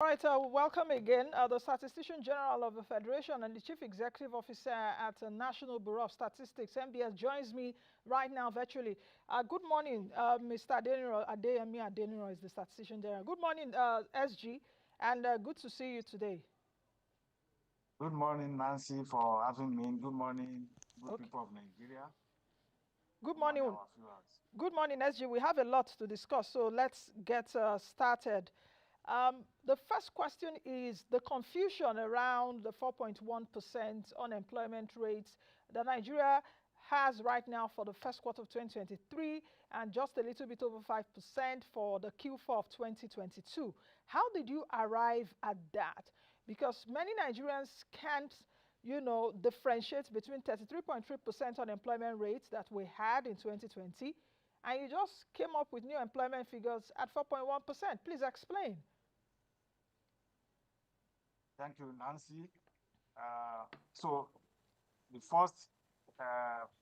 All right, welcome again. The Statistician General of the Federation and the Chief Executive Officer at the National Bureau of Statistics, NBS, joins me right now virtually. Good morning, Mr. Adeyemi Adeniran is the Statistician General. Good morning, SG, and good to see you today. Good morning, Nancy, for having me. Good morning, good Okay. people of Nigeria. Good Good morning, morning. our viewers. Good morning, SG. We have a lot to discuss, so let's get started. The first question is the confusion around the 4.1% unemployment rate that Nigeria has right now for the first quarter of 2023 and just a little bit over 5% for the Q4 of 2022. How did you arrive at that? Because many Nigerians can't differentiate between 33.3% unemployment rate that we had in 2020 and you just came up with new employment figures at 4.1%. Please explain. Thank you, Nancy. So the first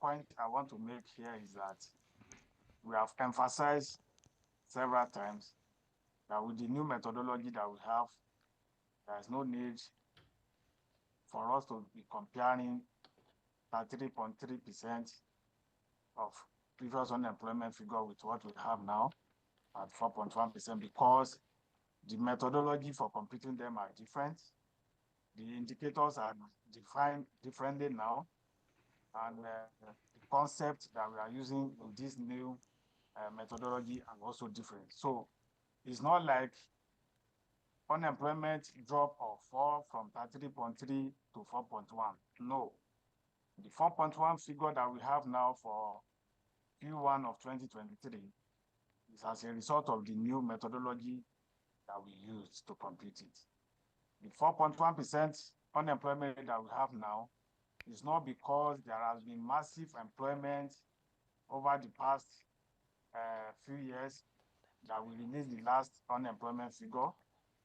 point I want to make here is that we have emphasized several times that with the new methodology that we have, there is no need for us to be comparing 33.3% of previous unemployment figure with what we have now at 4.1% because the methodology for computing them are different. The indicators are defined differently now, and the concept that we are using in this new methodology are also different. So it's not like unemployment drop or fall from 33.3 to 4.1. No, the 4.1 figure that we have now for Q1 of 2023 is as a result of the new methodology that we used to compute it. The 4.1% unemployment that we have now is not because there has been massive employment over the past few years that we released the last unemployment figure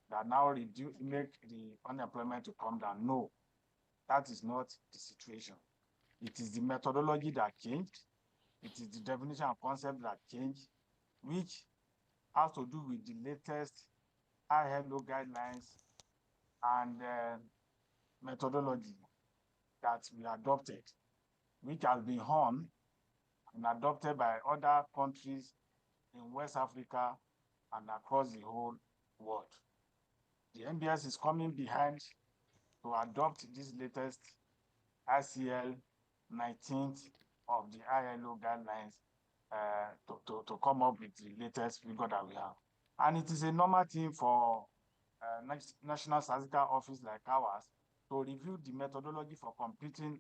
that now make the unemployment to come down. No, that is not the situation. It is the methodology that changed. It is the definition and concept that changed, which has to do with the latest ILO guidelines and methodology that we adopted, which has been honed and adopted by other countries in West Africa and across the whole world. The MBS is coming behind to adopt this latest ICL 19th of the ILO guidelines to come up with the latest figure that we have. And it is a normal thing for National Statistical Office like ours to review the methodology for computing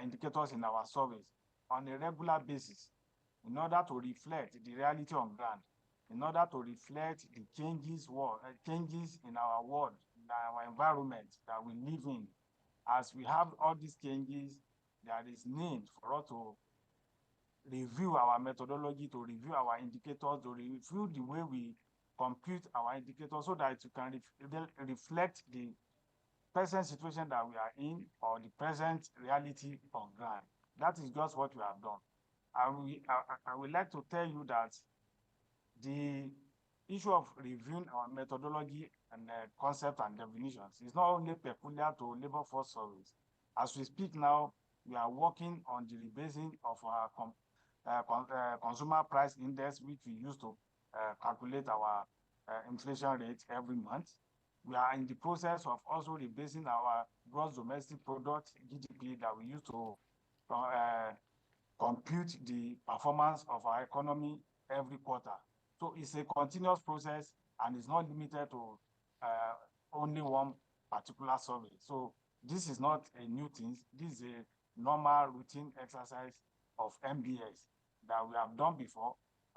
indicators in our surveys on a regular basis in order to reflect the reality on ground, in order to reflect the changes in our world, in our environment that we live in. As we have all these changes, there is need for us to review our methodology, to review our indicators, to review the way we compute our indicators so that you can reflect the present situation that we are in or the present reality on ground. That is just what we have done. I would like to tell you that the issue of reviewing our methodology and concept and definitions is not only peculiar to labor force surveys. As we speak now, we are working on the rebasing of our consumer price index, which we use to calculate our inflation rate every month. We are in the process of also rebasing our gross domestic product, GDP, that we use to compute the performance of our economy every quarter. So it's a continuous process and it's not limited to only one particular survey. So this is not a new thing. This is a normal routine exercise of MBS that we have done before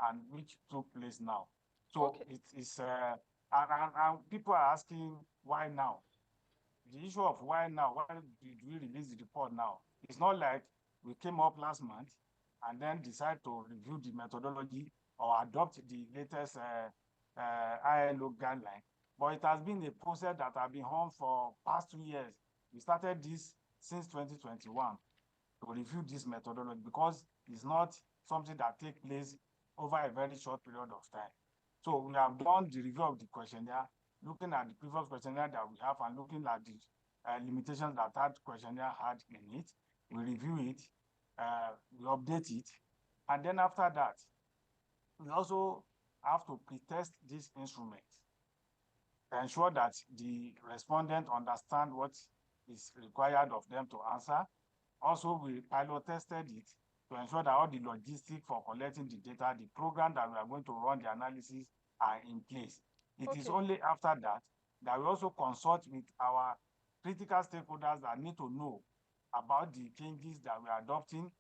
and which took place now. So Okay. it is, and people are asking why now? The issue of why now, why did we release the report now? It's not like we came up last month and then decide to review the methodology or adopt the latest ILO guideline. But it has been a process that has been on for past 2 years. We started this since 2021 to review this methodology because it's not something that takes place over a very short period of time. So we have done the review of the questionnaire. looking at the previous questionnaire that we have and looking at the limitations that that questionnaire had in it. We review it, we update it, and then after that, we also have to pre-test this instrument to ensure that the respondent understand what is required of them to answer. Also, we pilot tested it to ensure that all the logistics for collecting the data, the program that we are going to run the analysis are in place. It is only after that that we also consult with our critical stakeholders that need to know about the changes that we are adopting,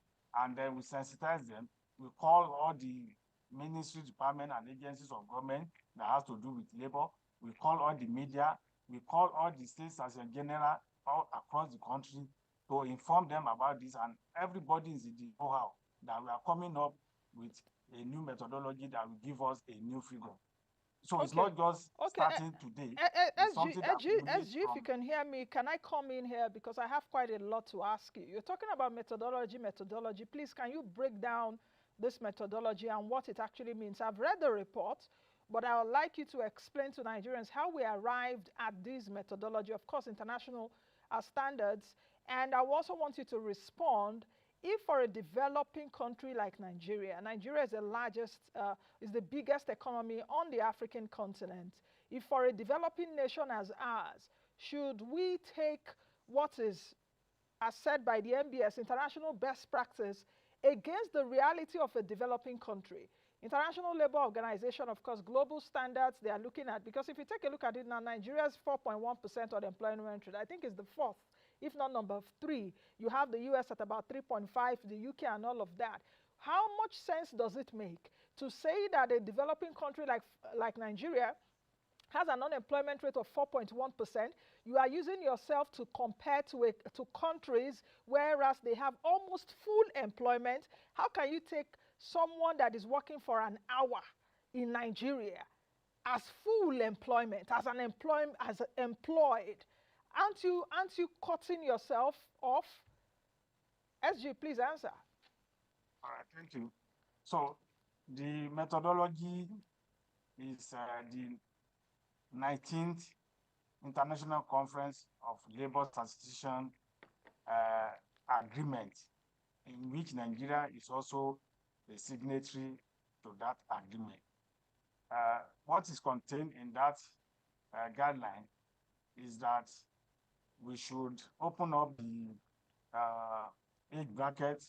and then we sensitize them. We call all the ministry, department, and agencies of government that has to do with labor. We call all the media. We call all the Statistician General all across the country to inform them about this, and everybody is in the know-how that we are coming up with a new methodology that will give us a new figure. So it's not just starting today. SG, if you can hear me, can I come in here because I have quite a lot to ask you. You're talking about methodology. Please, can you break down this methodology and what it actually means? I've read the report, but I would like you to explain to Nigerians how we arrived at this methodology, of course, international standards. And I also want you to respond if for a developing country like Nigeria, Nigeria is the biggest economy on the African continent. If for a developing nation as ours, should we take what is, as said by the MBS, international best practice against the reality of a developing country? International Labour Organization, of course, global standards they are looking at, because if you take a look at it now, Nigeria's 4.1% unemployment rate, I think is the fourth, if not number 3. You have the US at about 3.5, the UK and all of that. How much sense does it make to say that a developing country like Nigeria has an unemployment rate of 4.1%? You are using yourself to compare to countries whereas they have almost full employment. How can you take someone that is working for an hour in Nigeria as full employment, as employed? Aren't you cutting yourself off? SG, please answer. All right, thank you. So the methodology is the 19th International Conference of Labor Statistician Agreement, in which Nigeria is also a signatory to that agreement. What is contained in that guideline is that we should open up the age bracket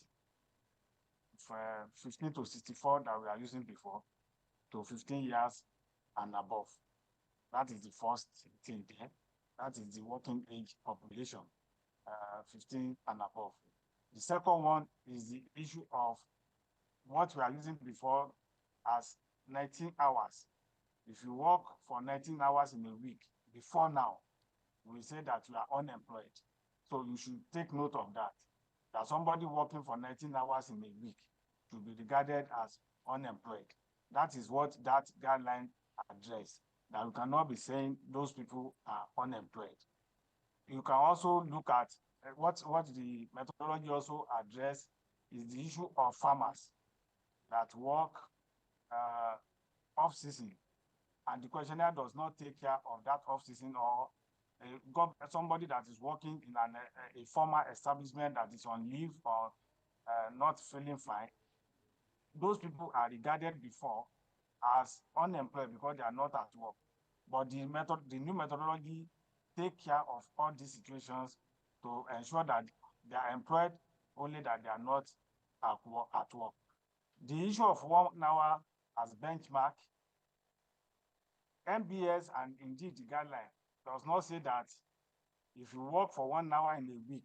for 15 to 64 that we are using before to 15 years and above. That is the first thing there. That is the working age population, 15 and above. The second one is the issue of what we are using before as 19 hours. If you work for 19 hours in a week, before now, we say that you are unemployed. So you should take note of that, that somebody working for 19 hours in a week should be regarded as unemployed. That is what that guideline addresses, that you cannot be saying those people are unemployed. You can also look at what the methodology also addresses is the issue of farmers that work off-season, and the questionnaire does not take care of that off-season, or somebody that is working in a formal establishment that is on leave or not feeling fine. Those people are regarded before as unemployed because they are not at work. But the new methodology take care of all these situations to ensure that they are employed, only that they are not at work. The issue of 1 hour as benchmark, MBS and indeed the guideline does not say that if you work for 1 hour in a week,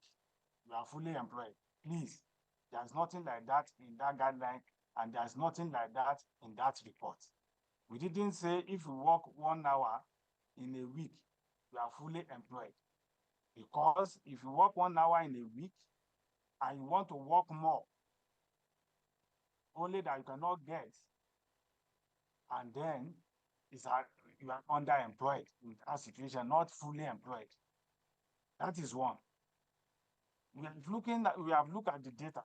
you are fully employed. Please, there's nothing like that in that guideline, and there's nothing like that in that report. We didn't say if you work 1 hour in a week, you are fully employed. Because if you work 1 hour in a week and you want to work more, only that you cannot get, and then you are underemployed in that situation, not fully employed. That is one. We have looked at the data.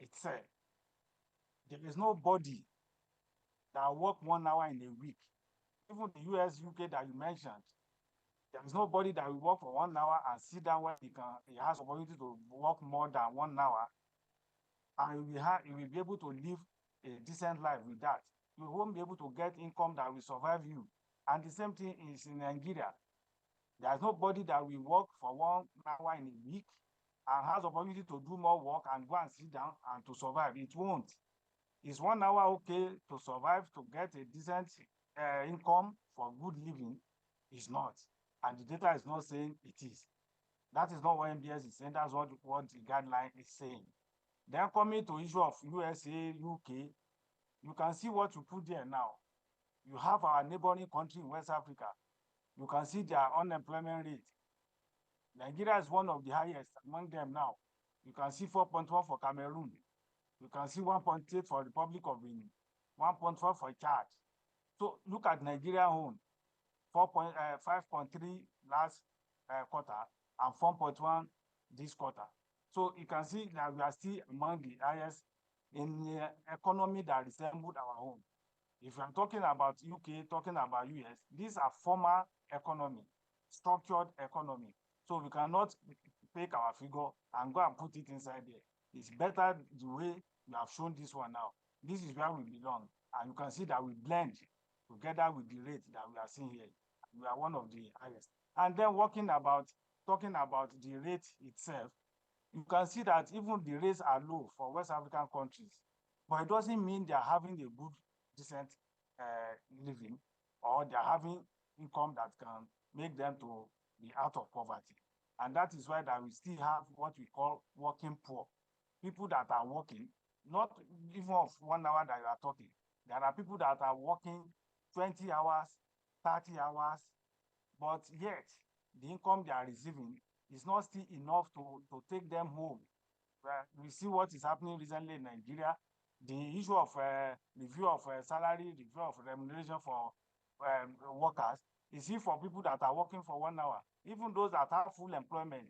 It said there is nobody that work 1 hour in a week. even the US, UK that you mentioned, there is nobody that will work for 1 hour and sit down when he has opportunity to work more than 1 hour, and he will be able to live a decent life with that. You won't be able to get income that will survive you. And the same thing is in Nigeria. There's nobody that will work for 1 hour in a week and has opportunity to do more work and go and sit down and to survive. It won't. Is 1 hour okay to survive, to get a decent income for good living? It's not. And the data is not saying it is. That is not what MBS is saying. That's what the guideline is saying. Then coming to issue of USA, UK, you can see what you put there now. You have our neighboring country in West Africa. You can see their unemployment rate. Nigeria is one of the highest among them now. You can see 4.1 for Cameroon. You can see 1.8 for Republic of Benin, 1.4 for Chad. So look at Nigeria own, 5.3 last quarter and 4.1 this quarter. So you can see that we are still among the highest in the economy that resembled our own. If I'm talking about UK, talking about US, these are former economy, structured economy. So we cannot take our figure and go and put it inside there. It's better the way you have shown this one now. This is where we belong. And you can see that we blend together with the rate that we are seeing here. We are one of the highest. And then talking about the rate itself, you can see that even the rates are low for West African countries, but it doesn't mean they are having a good, decent living, or they are having income that can make them to be out of poverty. And that is why that we still have what we call working poor. People that are working, not even of 1 hour that you are talking. There are people that are working 20 hours, 30 hours, but yet the income they are receiving is not still enough to take them home. We see what is happening recently in Nigeria. The issue of review of salary, review of remuneration for workers is for people that are working for 1 hour. Even those that have full employment,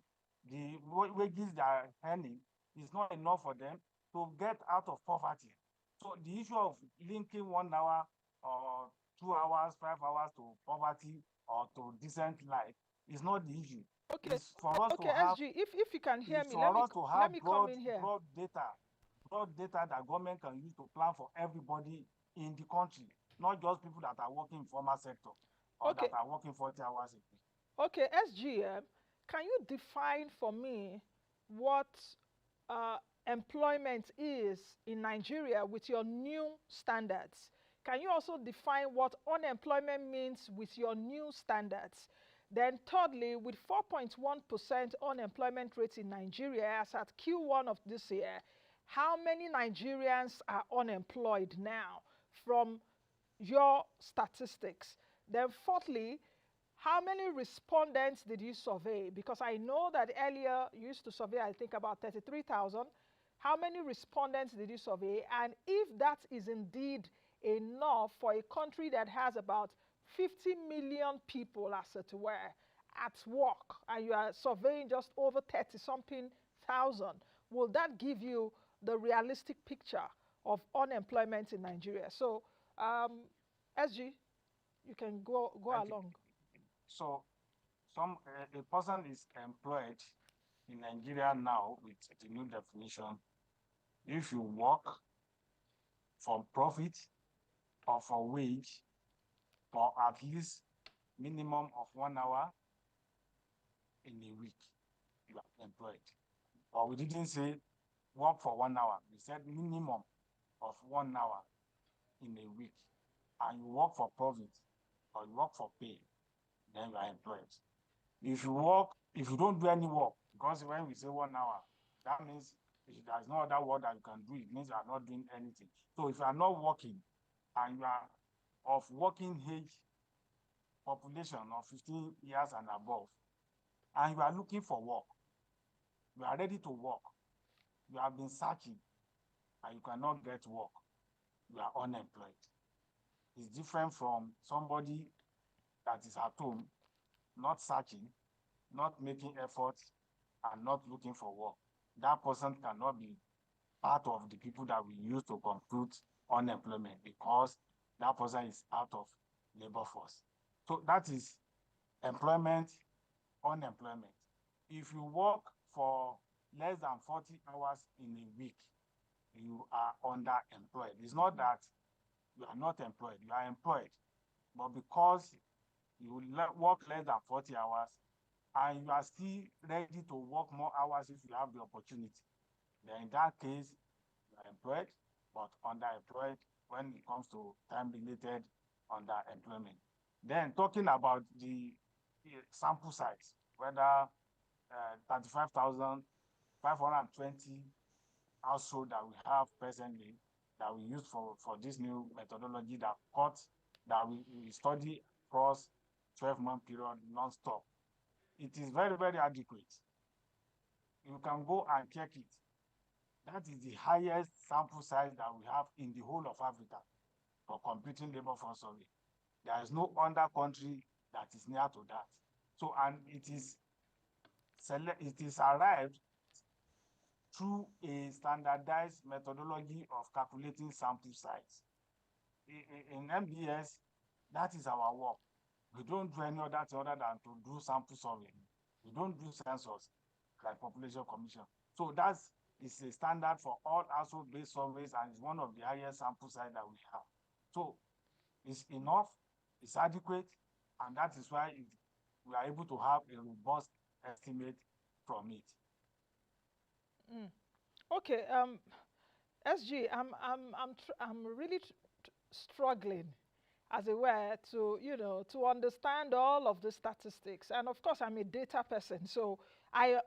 the wages they are earning is not enough for them to get out of poverty. So the issue of linking 1 hour or 2 hours, 5 hours to poverty or to decent life is not the issue. Okay, It's for us okay, to have, SG, if you can hear me, for us to have let me come in here. broad data that government can use to plan for everybody in the country, not just people that are working in formal sector or Okay, that are working 40 hours a week. okay, SGM, can you define for me what employment is in Nigeria with your new standards? Can you also define what unemployment means with your new standards? Then thirdly, with 4.1% unemployment rate in Nigeria as at Q1 of this year, how many Nigerians are unemployed now from your statistics? Then fourthly, how many respondents did you survey? Because I know that earlier you used to survey, I think, about 33,000. How many respondents did you survey? And if that is indeed enough for a country that has about 50 million people, as it were, at work, and you are surveying just over 30-something thousand, will that give you the realistic picture of unemployment in Nigeria? So, SG, you can go Thank you. along. So a person is employed in Nigeria now with the new definition if you work for profit or for wage for at least minimum of 1 hour in a week, you are employed. But we didn't say work for 1 hour. We said minimum of 1 hour in a week. And you work for profit or you work for pay, then you are employed. If you don't do any work, because when we say 1 hour, that means there's no other work that you can do. It means you are not doing anything. So if you are not working and you are of working age population of 15 years and above, and you are looking for work, you are ready to work, you have been searching and you cannot get work, you are unemployed. It's different from somebody that is at home, not searching, not making efforts, and not looking for work. That person cannot be part of the people that we use to compute unemployment because that person is out of labor force. So that is employment, unemployment. If you work for less than 40 hours in a week, you are underemployed. It's not that you are not employed, you are employed, but because you work less than 40 hours and you are still ready to work more hours if you have the opportunity, then in that case, you are employed, but underemployed when it comes to time-related underemployment. Then talking about the sample size, whether 35,520 household that we have presently that we use for this new methodology that we study across 12-month period non-stop. It is very, very adequate. You can go and check it. That is the highest sample size that we have in the whole of Africa for computing labor force survey. There is no other country that is near to that. So, and it is arrived through a standardized methodology of calculating sample size. In MBS, that is our work. We don't do any other thing other than to do sample survey. We don't do census like Population Commission. So that is a standard for all household-based surveys and is one of the highest sample size that we have. So it's enough, it's adequate, and that is why we are able to have a robust estimate from it. Okay, SG, I'm really struggling, as it were, to understand all of the statistics. And of course, I'm a data person, so I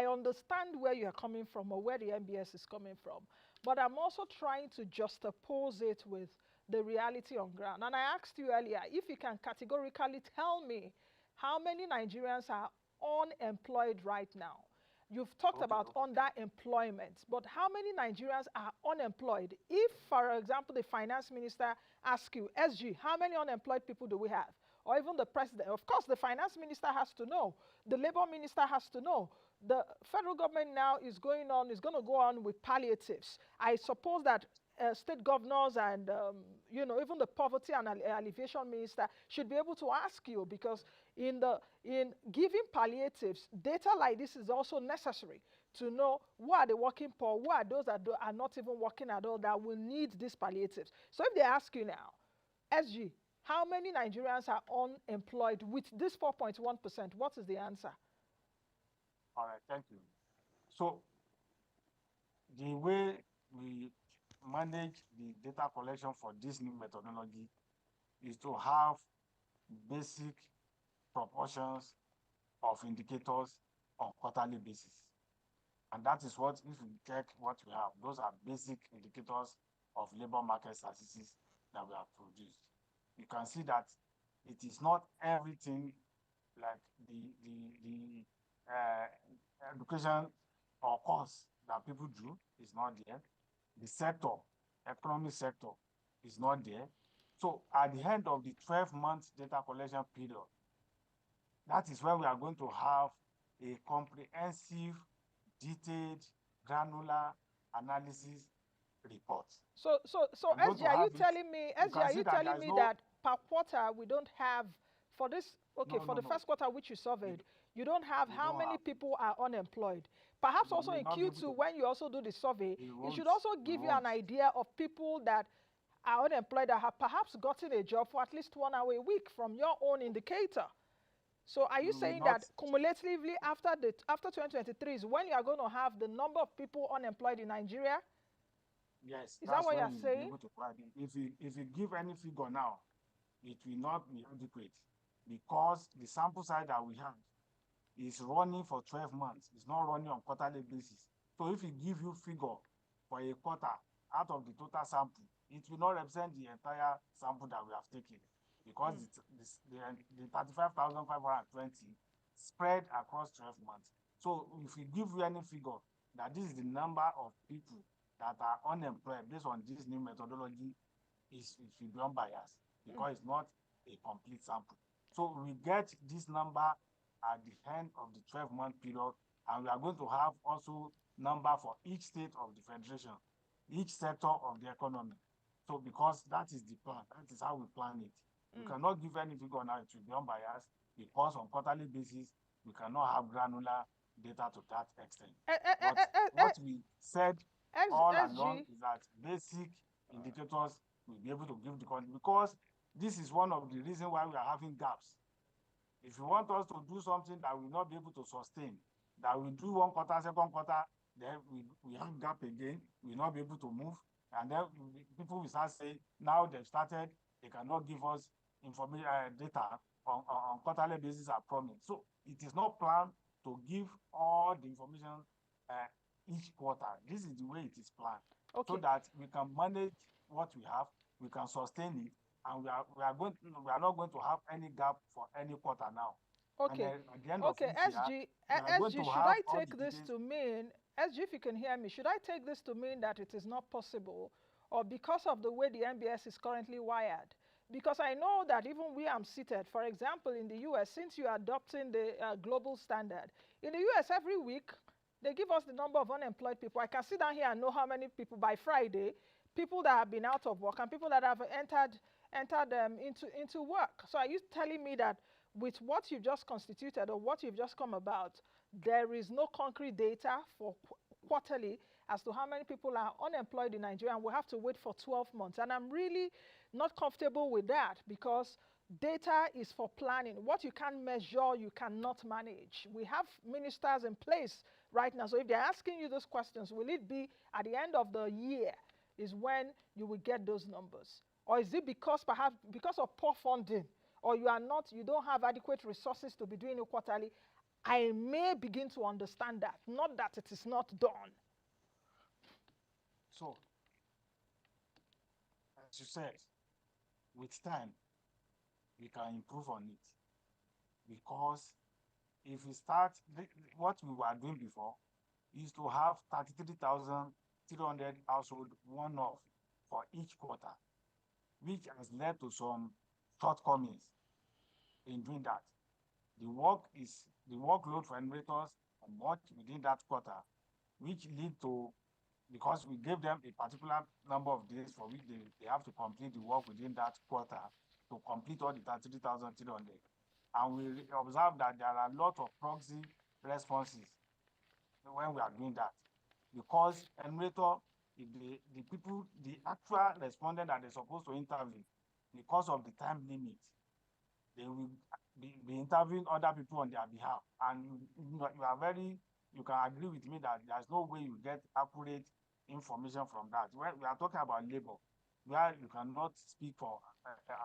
understand where you're coming from or where the MBS is coming from. But I'm also trying to juxtapose it with the reality on ground. And I asked you earlier if you can categorically tell me how many Nigerians are unemployed right now. You've talked about underemployment, but how many Nigerians are unemployed? If, for example, the finance minister asks you, SG, how many unemployed people do we have? Or even the president. Of course, the finance minister has to know. The labor minister has to know. The federal government now is going to go on with palliatives. I suppose that state governors and even the poverty and alleviation minister should be able to ask you, because in giving palliatives, data like this is also necessary to know who are the working poor, who are those that are not even working at all that will need these palliatives. So if they ask you now, SG, how many Nigerians are unemployed with this 4.1%, what is the answer? All right, thank you. So the way we manage the data collection for this new methodology is to have basic proportions of indicators on quarterly basis. And that is what, if you check what we have, those are basic indicators of labor market statistics that we have produced. You can see that it is not everything like the education or course that people do is not there. The sector, economic sector, is not there. So at the end of the 12-month data collection period, that is where we are going to have a comprehensive, detailed, granular analysis report. So SG, are you telling me, that per quarter we don't have, for this, for the first quarter which you surveyed, you don't have how many people are unemployed? Perhaps also in Q2, when you also do the survey, it should also give you an idea of people that are unemployed that have perhaps gotten a job for at least 1 hour a week from your own indicator. So are you saying that cumulatively after 2023 is when you are going to have the number of people unemployed in Nigeria? Yes. Is that what you're saying? If you give any figure now, it will not be adequate because the sample size that we have is running for 12 months. It's not running on quarterly basis. So if we give you figure for a quarter out of the total sample, it will not represent the entire sample that we have taken, because the 35,520 spread across 12 months. So if we give you any figure that this is the number of people that are unemployed based on this new methodology, it will be unbiased because it's not a complete sample. So we get this number at the end of the 12-month period, and we are going to have also number for each state of the federation, each sector of the economy. So because that is the plan, that is how we plan it. We cannot give any figure now, it will be unbiased, because on quarterly basis, we cannot have granular data to that extent. But what we said all along is that basic indicators will be able to give the country, because this is one of the reasons why we are having gaps. If you want us to do something that we will not be able to sustain, that we do one quarter, second quarter, then we have gap again, we will not be able to move. And then people will start saying, now they've started, they cannot give us information data on quarterly basis are promised. So it is not planned to give all the information each quarter. This is the way it is planned, so that we can manage what we have, we can sustain it, and we are not going to have any gap for any quarter now. Okay. And at the end of each year, SG, should I take this to mean, SG, if you can hear me, should I take this to mean that it is not possible, or because of the way the NBS is currently wired? Because I know that even where I'm seated, for example, in the US, since you are adopting the global standard, in the US every week, they give us the number of unemployed people. I can sit down here and know how many people by Friday, people that have been out of work and people that have entered into work. So are you telling me that with what you've just constituted or what you've just come about, there is no concrete data for quarterly as to how many people are unemployed in Nigeria, and we'll have to wait for 12 months? And I'm really not comfortable with that, because data is for planning. What you can't measure, you cannot manage. We have ministers in place right now. So if they're asking you those questions, will it be at the end of the year is when you will get those numbers? Or is it because perhaps because of poor funding, or you don't have adequate resources to be doing it quarterly? I may begin to understand that, not that it is not done. So, as you said, with time, we can improve on it. Because if we start, what we were doing before is to have 33,300 household one-off for each quarter, which has led to some shortcomings in doing that. The workload for enumerators are much within that quarter, which lead to, because we gave them a particular number of days for which they have to complete the work within that quarter to complete all the 33,300. And we observe that there are a lot of proxy responses when we are doing that. Because enumerator, the actual respondent that they're supposed to interview, because of the time limit, they will be interviewing other people on their behalf. And you can agree with me that there's no way you get accurate information from that. When we are talking about labor, where you cannot speak for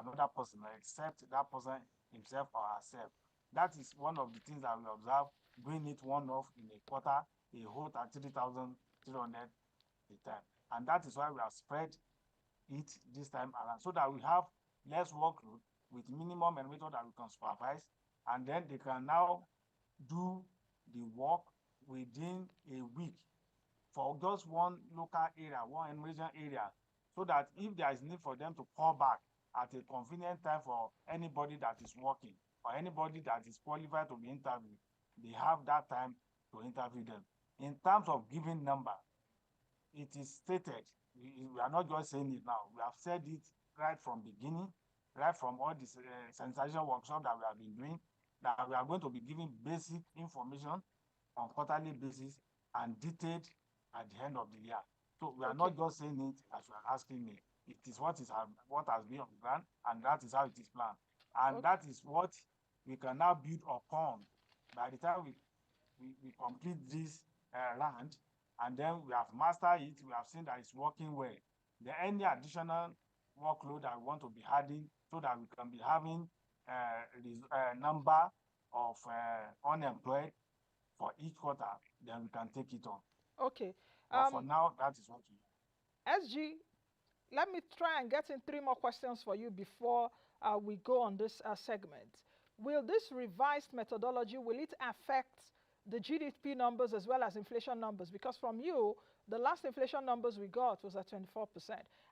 another person except that person himself or herself. That is one of the things that we observe, doing it one-off in a quarter, a whole 33,300 a time. And that is why we have spread it this time around, so that we have less workload with minimum enumerator that we can supervise, and then they can now do the work within a week for just one local area, one enumeration area, so that if there is need for them to call back at a convenient time for anybody that is working or anybody that is qualified to be interviewed, they have that time to interview them. In terms of giving number, it is stated, we are not just saying it now, we have said it right from beginning, right from all this sensation workshop that we have been doing, that we are going to be giving basic information on quarterly basis and detailed at the end of the year. So we are not just saying it as you are asking me. It is what has been on the ground, and that is how it is planned. And that is what we can now build upon by the time we complete this round, and then we have mastered it, we have seen that it's working well. Then any additional workload that we want to be adding, so that we can be having a number of unemployed for each quarter, then we can take it on. Okay. But for now, that is what we have. SG, let me try and get in 3 more questions for you before we go on this segment. Will this revised methodology, will it affect the GDP numbers as well as inflation numbers? Because from you, the last inflation numbers we got was at 24%.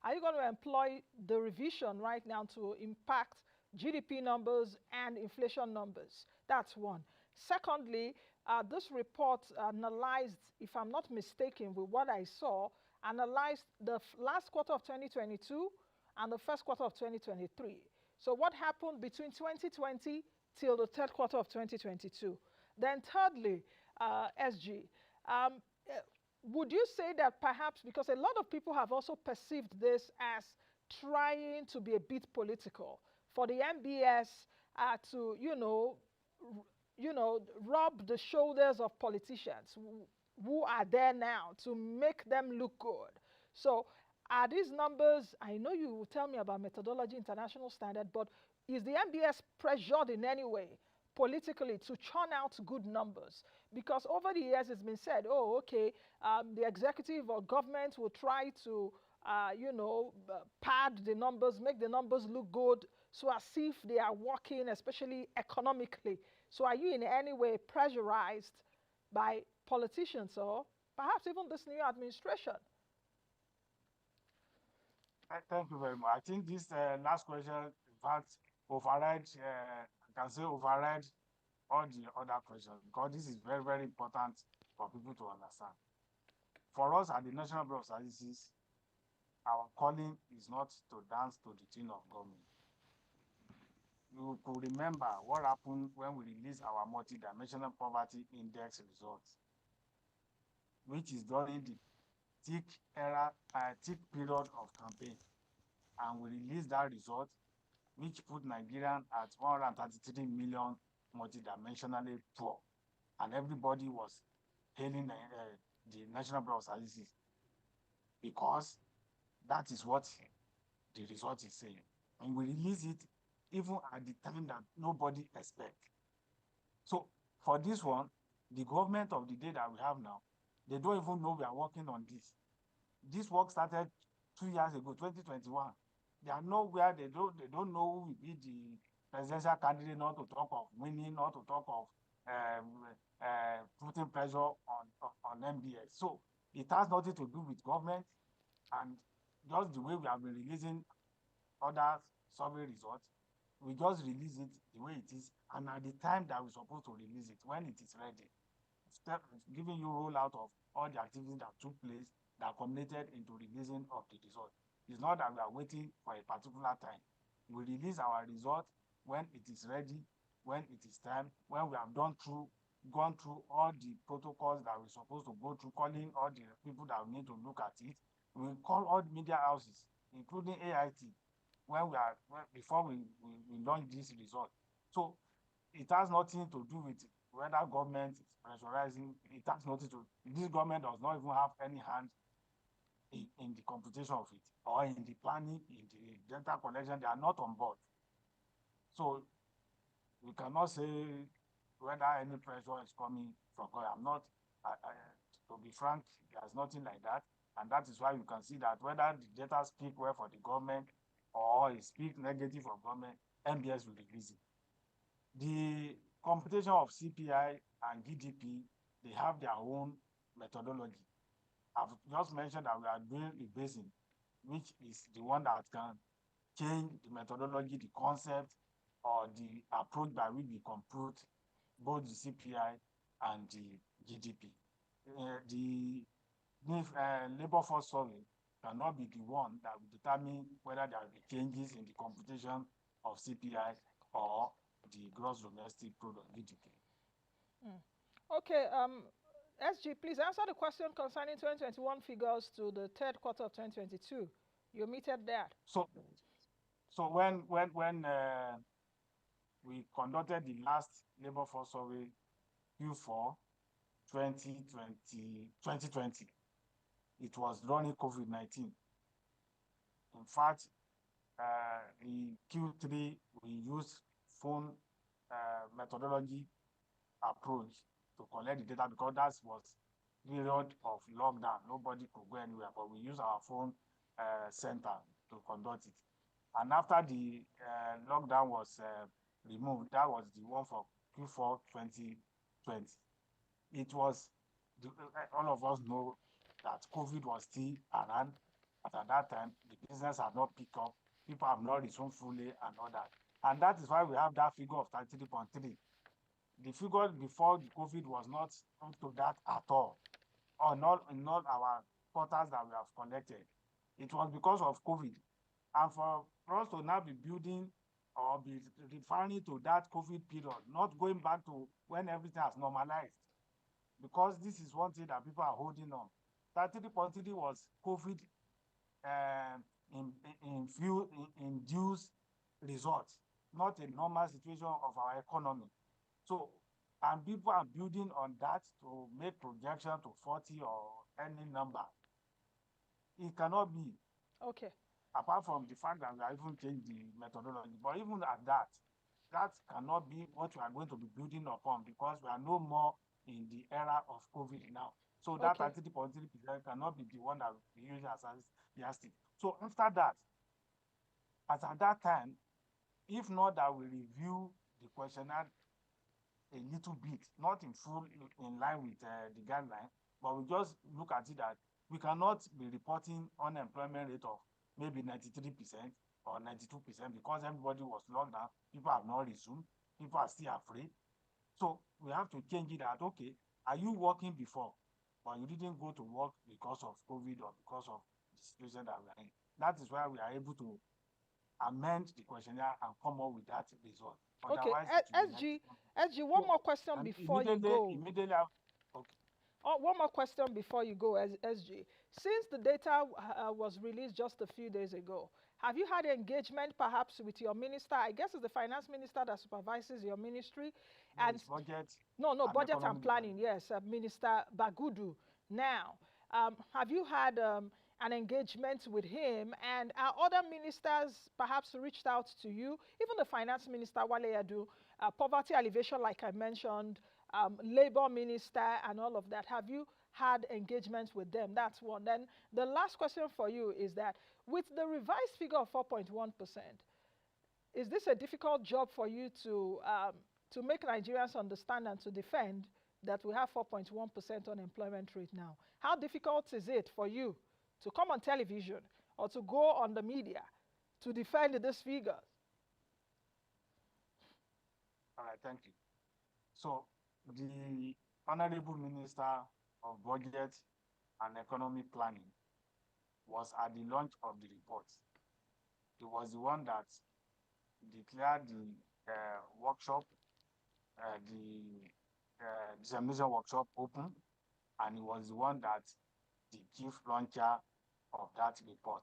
Are you going to employ the revision right now to impact GDP numbers and inflation numbers? That's one. Secondly, this report analyzed, if I'm not mistaken with what I saw, analyzed the last quarter of 2022 and the first quarter of 2023. So what happened between 2020 till the third quarter of 2022? Then thirdly, SG, um, uh, would you say that perhaps, because a lot of people have also perceived this as trying to be a bit political, for the MBS to, rub the shoulders of politicians who are there now to make them look good. So are these numbers, I know you will tell me about methodology, international standard, but is the MBS pressured in any way politically to churn out good numbers? Because over the years it's been said, oh, okay, the executive or government will try to, pad the numbers, make the numbers look good, so as if they are working, especially economically. So are you in any way pressurized by politicians or perhaps even this new administration? Thank you very much. I think this last question, in fact, override, I can say override all the other questions, because this is very, very important for people to understand. For us at the National Bureau of Statistics, our calling is not to dance to the tune of government. You could remember what happened when we released our multidimensional poverty index results, which is during the thick period of campaign. And we released that result, which put Nigerian at 133 million multidimensionally poor. And everybody was hailing the National Bureau of Statistics, because that is what the result is saying. And we release it even at the time that nobody expects. So for this one, the government of the day that we have now, they don't even know we are working on this. This work started 2 years ago, 2021. They are nowhere. They don't know who will be the presidential candidate, not to talk of winning, not to talk of putting pressure on MBS. So it has nothing to do with government, and just the way we have been releasing other survey results, we just release it the way it is, and at the time that we're supposed to release it, when it is ready, giving you rollout of all the activities that took place that culminated into releasing of the result. It's not that we are waiting for a particular time. We release our result when it is ready, when it is time, when we have gone through all the protocols that we're supposed to go through, calling all the people that we need to look at it. We call all the media houses, including AIT, before we launch this result. So it has nothing to do with whether government is pressurizing. It has nothing to. This government does not even have any hand in the computation of it, or in the planning, in the data collection. They are not on board. So we cannot say whether any pressure is coming from government. To be frank, there's nothing like that. And that is why you can see that whether the data speak well for the government or it speak negative for government, MBS will release it. The computation of CPI and GDP, they have their own methodology. I've just mentioned that we are doing a basing, which is the one that can change the methodology, the concept, or the approach by which we compute both the CPI and the GDP. The labor force survey cannot be the one that will determine whether there will be changes in the computation of CPI or the gross domestic product, GDP. Okay, SG, please answer the question concerning 2021 figures to the third quarter of 2022. You omitted that. So when we conducted the last labor force survey, Q4 2020, it was during COVID-19. In fact, in Q3, we used phone methodology approach to collect the data, because that was period of lockdown. Nobody could go anywhere, but we use our phone center to conduct it. And after the lockdown was removed, that was the one for Q4 2020. It was, all of us know that COVID was still around. But at that time, the business had not picked up. People have not resumed fully and all that. And that is why we have that figure of 33.3. The figure before the COVID was not up to that at all, or not in all our quarters that we have collected. It was because of COVID. And for us to now be building or be referring to that COVID period, not going back to when everything has normalized. Because this is one thing that people are holding on. 33.3 was COVID um, induced results, not a normal situation of our economy. So, and people are building on that to make projection to 40 or any number. It cannot be. Okay. Apart from the fact that we have even changed the methodology. But even at that, that cannot be what we are going to be building upon, because we are no more in the era of COVID now. So that Okay. 33.3% cannot be the one that we use as yardstick. So after that, as at that time, if not that we review the questionnaire a little bit, not in full in line with the guideline, but we just look at it that we cannot be reporting unemployment rate of maybe 93% or 92% because everybody was locked down. People have not resumed. People are still afraid. So we have to change it that, okay, are you working before, but you didn't go to work because of COVID or because of the situation that we are in? That is why we are able to amend the questionnaire and come up with that result. Okay. Otherwise, it will be SG, one more question and before you go. immediately, okay. Oh, one more question before you go, SG. Since the data was released just a few days ago, have you had engagement perhaps with your minister? I guess it's the finance minister that supervises your ministry. No, And it's budget no, and budget and economic planning, yes, Minister Bagudu. Now, have you had an engagement with him, and are other ministers perhaps reached out to you? Even the finance minister, Wale Adu, poverty alleviation, like I mentioned, labor minister, and all of that. Have you had engagements with them? That's one. Then the last question for you is that with the revised figure of 4.1%, is this a difficult job for you to make Nigerians understand and to defend that we have 4.1% unemployment rate now? How difficult is it for you to come on television or to go on the media to defend this figure? All right, thank you. So the Honorable Minister of Budget and Economic Planning was at the launch of the report. He was the one that declared the workshop, the dissemination workshop open, and he was the one that the chief launcher of that report.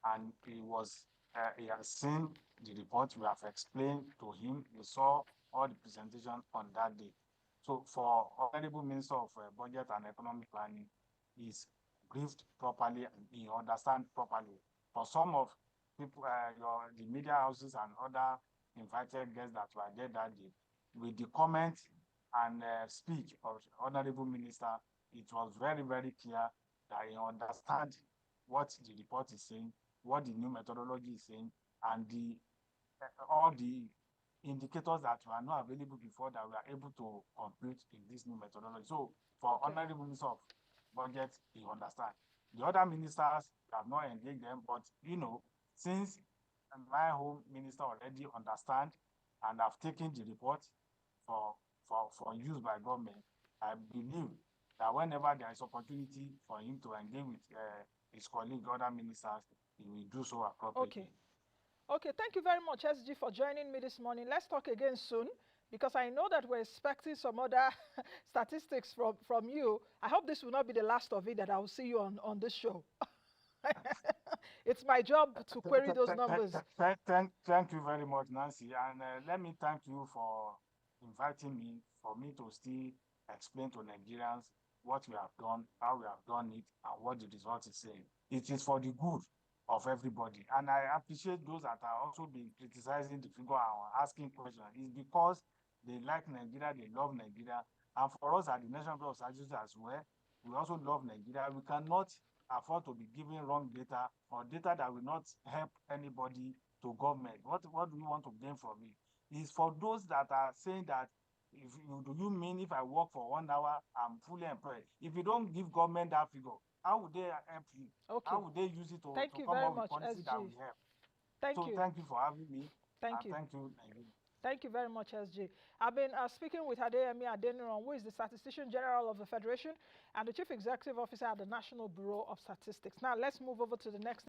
And he has seen the report. We have explained to him. We saw all the presentation on that day. So for Honorable Minister of Budget and Economic Planning, he's briefed properly and he understands properly. For some of people, the media houses and other invited guests that were there that day, with the comment and speech of Honorable Minister, it was very, very clear that he understands what the report is saying, what the new methodology is saying, and all the indicators that were not available before that we are able to compute in this new methodology. So for Honorable Minister of Budget, he understands. The other ministers have not engaged them, but since my home minister already understand and have taken the report for use by government, I believe that whenever there is opportunity for him to engage with his colleague, other ministers, he will do so appropriately. Okay, thank you very much, SG, for joining me this morning. Let's talk again soon, because I know that we're expecting some other statistics from you. I hope this will not be the last of it, that I will see you on this show. It's my job to query those numbers. Thank you very much, Nancy. And let me thank you for inviting me, for me to still explain to Nigerians what we have done, how we have done it, and what the result is saying. It is for the good of everybody. And I appreciate those that are also been criticizing the figure and asking questions. It's because they like Nigeria, they love Nigeria. And for us at the National Bureau of Statistics as well, we also love Nigeria. We cannot afford to be giving wrong data or data that will not help anybody to government. What do we want to gain from it? It's for those that are saying that, do you mean if I work for 1 hour, I'm fully employed? If you don't give government that figure, how would they help you? Okay. How would they use it to come up with policy that will help? Thank you. Thank you for having me. Thank you. Thank you, Nigeria. Thank you very much, SG. I've been speaking with Adeyemi Adeniran, who is the Statistician General of the Federation and the Chief Executive Officer at the National Bureau of Statistics. Now, let's move over to the next